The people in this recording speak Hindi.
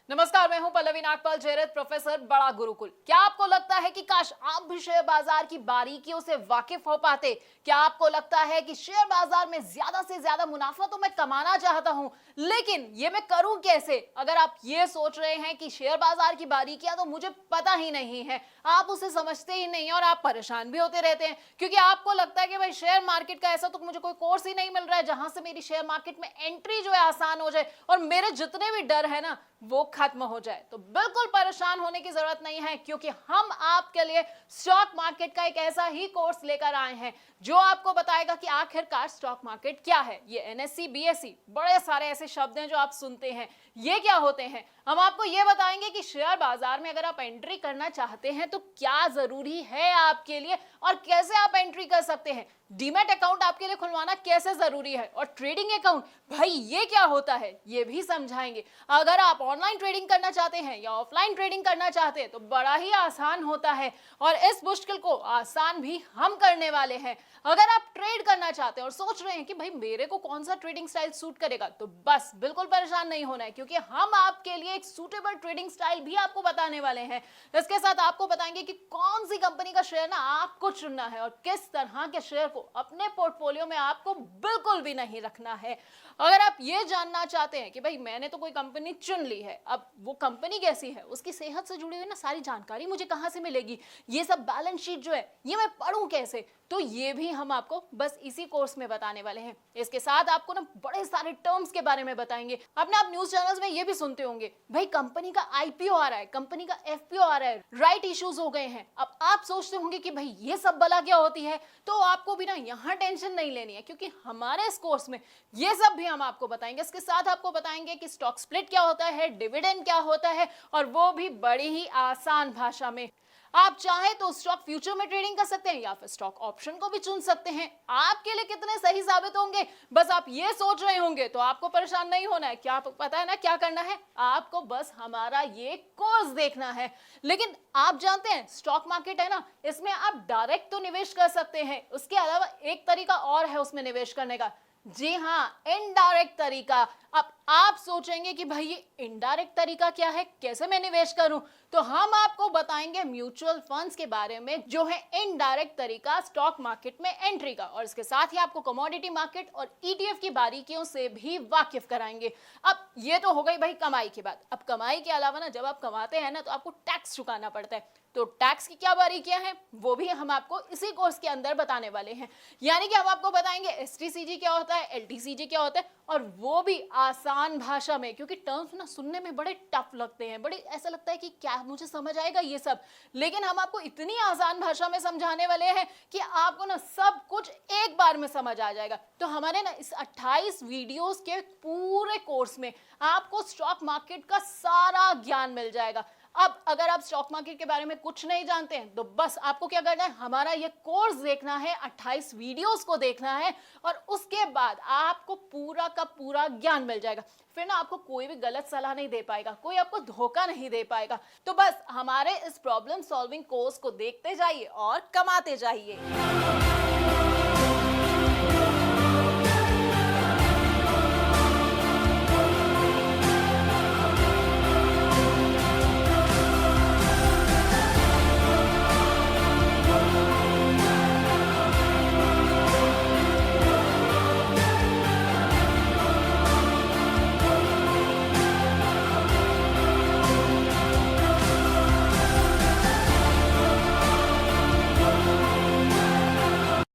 नमस्कार, मैं हूं पल्लवी नागपाल जयरथ, प्रोफेसर बड़ा गुरुकुल। क्या आपको लगता है कि काश आप भी शेयर बाजार की बारीकियों से वाकिफ हो पाते? क्या आपको लगता है कि शेयर बाजार में ज्यादा से ज्यादा मुनाफा तो मैं कमाना चाहता हूं, लेकिन ये मैं करूं कैसे? अगर आप ये सोच रहे हैं कि शेयर बाजार की बारीकियां तो मुझे पता ही नहीं है, आप उसे समझते ही नहीं और आप परेशान भी होते रहते हैं, क्योंकि आपको लगता है कि भाई शेयर मार्केट का ऐसा तो मुझे कोई कोर्स ही नहीं मिल रहा है जहां से मेरी शेयर मार्केट में एंट्री जो है आसान हो जाए और मेरे जितने भी डर है ना वो खत्म हो जाए। तो बिल्कुल परेशान होने की जरूरत नहीं है, क्योंकि हम आपके लिए स्टॉक मार्केट का एक ऐसा ही कोर्स लेकर आए हैं जो आपको बताएगा कि आखिरकार स्टॉक मार्केट क्या है। ये एनएससी, बीएससी, बड़े सारे ऐसे शब्द हैं जो आप सुनते हैं, ये क्या होते हैं। हम आपको ये बताएंगे कि शेयर बाजार में अगर आप एंट्री करना चाहते हैं तो क्या जरूरी है आपके लिए और कैसे आप एंट्री कर सकते हैं। डीमैट अकाउंट आपके लिए खुलवाना कैसे जरूरी है और ट्रेडिंग अकाउंट भाई ये क्या होता है ये भी समझाएंगे। अगर आप ऑनलाइन ट्रेडिंग करना चाहते हैं या ऑफलाइन ट्रेडिंग करना चाहते हैं तो बड़ा ही आसान होता है और इस मुश्किल को आसान भी हम करने वाले हैं। अगर आप ट्रेड करना चाहते हैं और सोच रहे हैं कि भाई मेरे को कौन सा ट्रेडिंग स्टाइल सूट करेगा, तो बस बिल्कुल परेशान नहीं होना है, क्योंकि हम आपके लिए एक सूटेबल ट्रेडिंग स्टाइल भी आपको बताने वाले हैं। इसके साथ आपको बताएंगे कि कौन सी कंपनी का शेयर ना आपको चुनना है और किस तरह के शेयर को अपने पोर्टफोलियो में आपको बिल्कुल भी नहीं रखना है। अगर आप ये जानना चाहते हैं कि भाई मैंने तो कोई कंपनी चुन ली है, अब वो कंपनी कैसी है, उसकी सेहत से जुड़ी हुई ना सारी जानकारी मुझे कहां से मिलेगी, ये सब बैलेंस शीट जो है ये मैं पढ़ूं कैसे, तो ये भी हम आपको बस इसी कोर्स में बताने वाले हैं। इसके साथ आपको ना बड़े सारे टर्म्स के बारे में बताएंगे। अपने आप न्यूज चैनल्स में ये भी सुनते होंगे भाई कंपनी का आईपीओ आ रहा है, कंपनी का एफपीओ आ रहा है, राइट इश्यूज हो गए हैं। अब आप सोचते होंगे कि भाई ये सब बला क्या होती है, तो आपको भी ना यहाँ टेंशन नहीं लेनी है, क्योंकि हमारे इस कोर्स में ये सब भी हम आपको बताएंगे। इसके साथ आपको बताएंगे कि स्टॉक स्प्लिट क्या होता है, डिविडेंड क्या होता है, और वो भी बड़ी ही आसान भाषा में। आप चाहे तो स्टॉक फ्यूचर में ट्रेडिंग कर सकते हैं या फिर स्टॉक ऑप्शन को भी चुन सकते हैं। आपके लिए कितने सही साबित होंगे बस आप ये सोच रहे होंगे, तो आपको परेशान नहीं होना है। क्या पता है ना क्या करना है, आपको बस हमारा ये कोर्स देखना है। लेकिन आप जानते हैं स्टॉक मार्केट है ना, इसमें आप डायरेक्ट तो निवेश कर सकते हैं, उसके अलावा एक तरीका और है उसमें निवेश करने का। जी हाँ, इनडायरेक्ट तरीका। अब आप सोचेंगे कि भाई ये इनडायरेक्ट तरीका क्या है, कैसे मैं निवेश करूं, तो हम आपको बताएंगे म्यूचुअल फंड्स के बारे में जो है इनडायरेक्ट तरीका स्टॉक मार्केट में एंट्री का, और इसके साथ ही आपको कमोडिटी मार्केट और ईटीएफ की बारीकियों से भी वाकिफ कराएंगे। अब ये तो हो गई भाई कमाई की बात। अब कमाई के अलावा ना जब आप कमाते हैं ना तो आपको टैक्स चुकाना पड़ता है, तो टैक्स की क्या बारीकियां हैं वो भी हम आपको इसी कोर्स के अंदर बताने वाले हैं। यानी कि हम आपको बताएंगे एसटीसीजी क्या होता है, एलटीसीजी क्या होता है, और वो भी आसान भाषा में, क्योंकि टर्म्स ना सुनने में बड़े टफ लगते हैं, बड़े ऐसा लगता है कि क्या मुझे समझ आएगा ये सब, लेकिन हम आपको इतनी आसान भाषा में समझाने वाले हैं कि आपको ना सब कुछ एक बार में समझ आ जाएगा। तो हमारे ना इस 28 वीडियोस के पूरे कोर्स में आपको स्टॉक मार्केट का सारा ज्ञान मिल जाएगा। अब अगर आप स्टॉक मार्केट के बारे में कुछ नहीं जानते हैं तो बस आपको क्या करना है, हमारा ये कोर्स देखना है, 28 वीडियोस को देखना है, और उसके बाद आपको पूरा का पूरा ज्ञान मिल जाएगा। फिर ना आपको कोई भी गलत सलाह नहीं दे पाएगा, कोई आपको धोखा नहीं दे पाएगा। तो बस हमारे इस प्रॉब्लम सॉल्विंग कोर्स को देखते जाइए और कमाते जाइए।